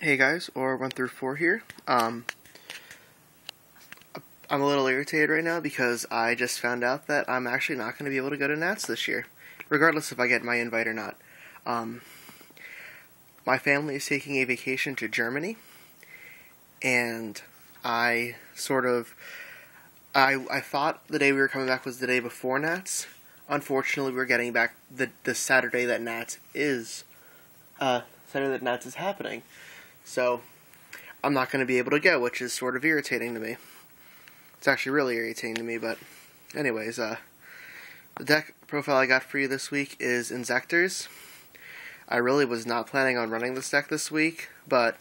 Hey guys, or 1 through 4 here. I'm a little irritated right now because I just found out that I'm actually not going to be able to go to Nats this year, regardless if I get my invite or not. My family is taking a vacation to Germany, and I thought the day we were coming back was the day before Nats. Unfortunately, we're getting back the Saturday that Nats is happening. So, I'm not going to be able to go, which is sort of irritating to me. It's actually really irritating to me, but anyways, the deck profile I got for you this week is Inzektors. I really was not planning on running this deck this week, but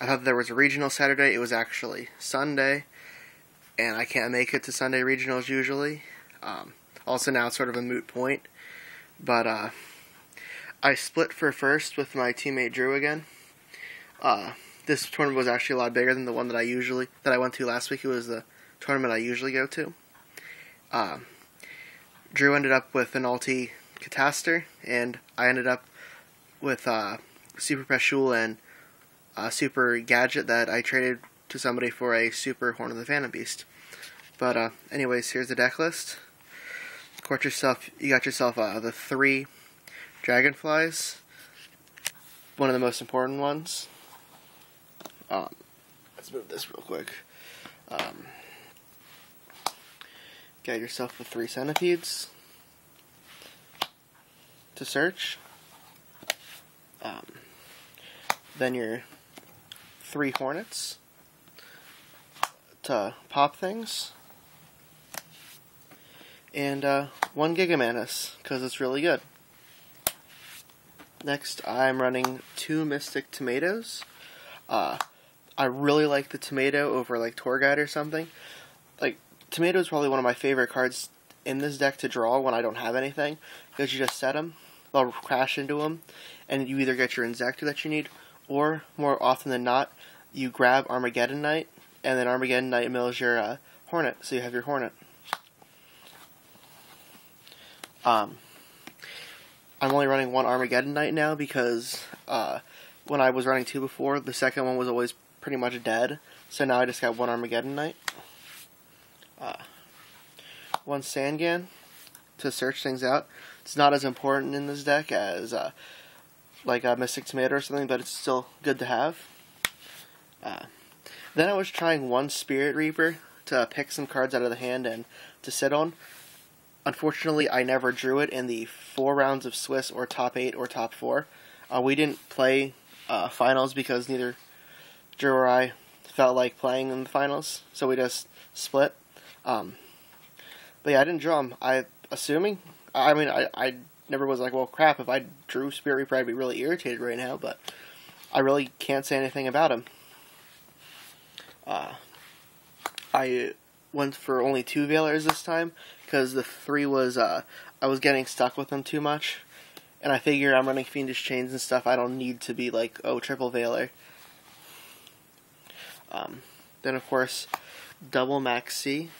I thought there was a regional Saturday. It was actually Sunday, and I can't make it to Sunday regionals usually. Also now it's sort of a moot point, but I split for first with my teammate Drew again. This tournament was actually a lot bigger than the one that I went to last week. It was the tournament I usually go to. Drew ended up with an ulti Cataster, and I ended up with Super Peshul and Super Gadget that I traded to somebody for a Super Horn of the Phantom Beast. But anyways, here's the deck list. You got yourself the 3 Dragonflies, one of the most important ones. Let's move this real quick. Get yourself the 3 Centipedes to search. Then your 3 Hornets to pop things. And 1 Gigamantis, because it's really good. Next, I'm running 2 Mystic Tomatoes. I really like the Tomato over like Tour Guide or something. Like, Tomato is probably one of my favorite cards in this deck to draw when I don't have anything, because you just set them, they'll crash into them, and you either get your Inzektor that you need, or more often than not, you grab Armageddon Knight, and then Armageddon Knight mills your Hornet, so you have your Hornet. I'm only running 1 Armageddon Knight now because when I was running 2 before, the second one was always pretty much dead. So now I just got 1 Armageddon Knight. 1 Sangan to search things out. It's not as important in this deck as like a Mystic Tomato or something, but it's still good to have. Then I was trying 1 Spirit Reaper to pick some cards out of the hand and to sit on. Unfortunately, I never drew it in the 4 rounds of Swiss or top 8 or top 4. We didn't play finals because neither Drew or I felt like playing in the finals, so we just split. But yeah, I didn't draw him. I never was like, well, crap, if I drew Spirit Reaper, I'd be really irritated right now, but I really can't say anything about him. I went for only 2 Veilers this time, because the 3 was, I was getting stuck with them too much, and I figure I'm running Fiendish Chains and stuff, I don't need to be like, oh, triple Veiler. Then of course, double Max C.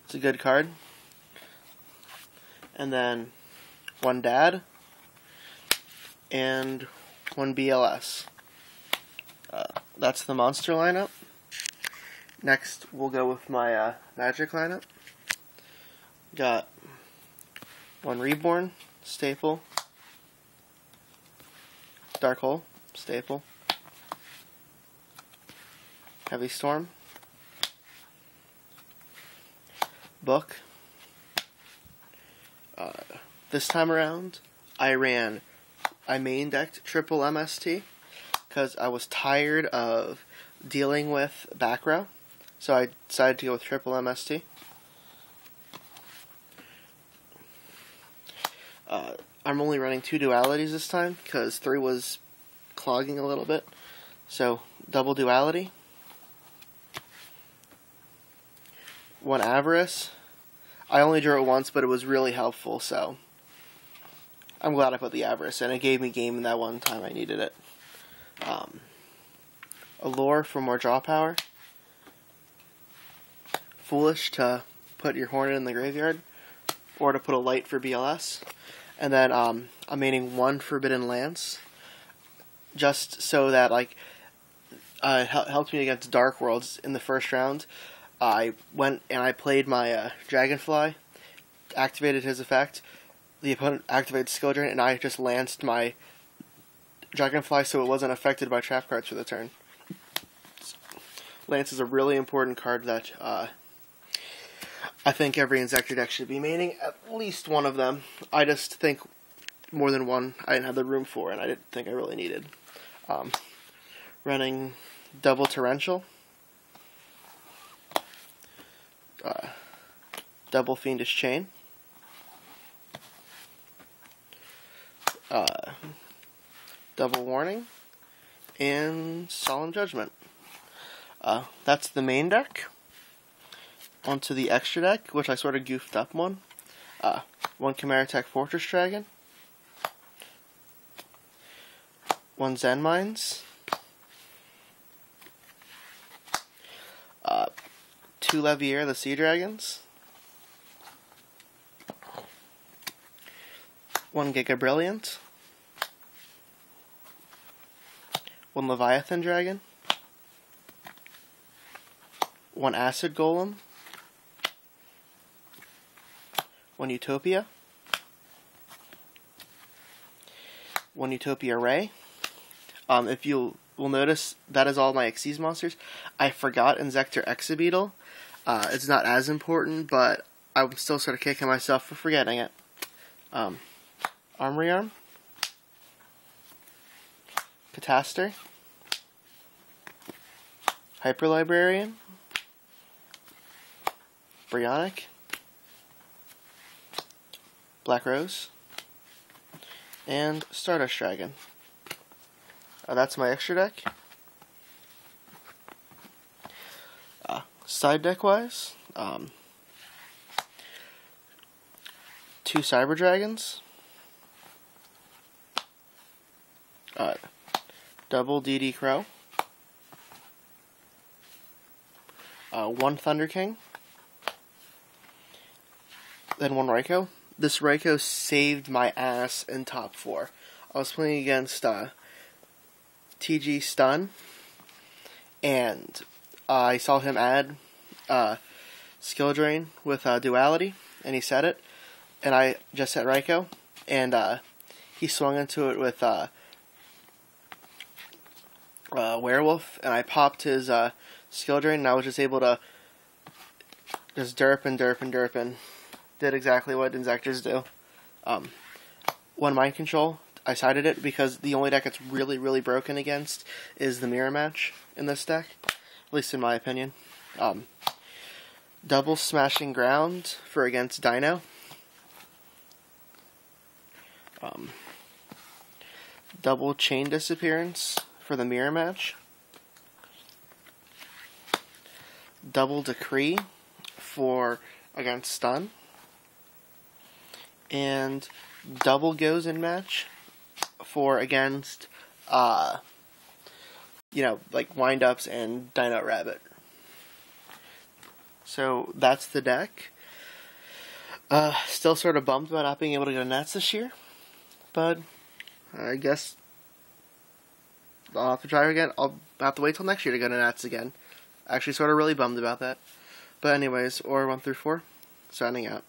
It's a good card. And then 1 Dad, and 1 BLS. That's the monster lineup. Next, we'll go with my magic lineup. Got 1 Reborn, staple. Dark Hole, staple. Heavy Storm. Book. This time around, I main decked triple MST because I was tired of dealing with back row. So I decided to go with triple MST. I'm only running 2 dualities this time because 3 was clogging a little bit. So double duality. 1 Avarice. I only drew it once, but it was really helpful, so I'm glad I put the Avarice in. It gave me game in that one time I needed it. Allure for more draw power. Foolish to put your Hornet in the graveyard, or to put a light for BLS. And then I'm maining 1 Forbidden Lance. just so that like it helped me against Dark Worlds in the first round. I went and I played my Dragonfly, activated his effect. The opponent activated Skill Drain, and I just lanced my Dragonfly so it wasn't affected by trap cards for the turn. Lance is a really important card that I think every Inzektor deck should be maining at least one of them. I just think more than one I didn't have the room for, and I didn't think I really needed. Running double Torrential, double Fiendish Chain, double Warning, and Solemn Judgment. That's the main deck. Onto the extra deck, which I sort of goofed up one. One Chimera Tech Fortress Dragon, one Zen Mines, two Levier the Sea Dragons, one Giga Brilliant, one Leviathan Dragon, one Acid Golem, one Utopia, one Utopia Ray. If you will notice, that is all my Xyz monsters. I forgot Inzektor Exabeetle. It's not as important, but I'm still sort of kicking myself for forgetting it. Armory Arm, Cataster, Hyper Librarian, Brionic, Black Rose, and Stardust Dragon. That's my extra deck. Side deck wise, two Cyber Dragons, double DD Crow, one Thunder King, then one Raikou. This Raikou saved my ass in top 4. I was playing against TG Stun, and I saw him add Skill Drain with Duality, and he set it, and I just set Raikou, and he swung into it with Werewolf, and I popped his Skill Drain, and I was just able to just derp and derp and derp, and did exactly what Inzektors do. One Mind Control, I sided it because the only deck it's really, really broken against is the Mirror Match in this deck, at least in my opinion. Double Smashing Ground for against Dino. Double Chain Disappearance for the Mirror Match. Double Decree for against Stun. And double Goes in Match for against, like Wind-Ups and Dino Rabbit. So that's the deck. Still sort of bummed about not being able to go Nats this year, but I guess I'll have to try again. I'll have to wait till next year to go to Nats again. Actually, sort of really bummed about that. But anyways, or 1 through 4, signing out.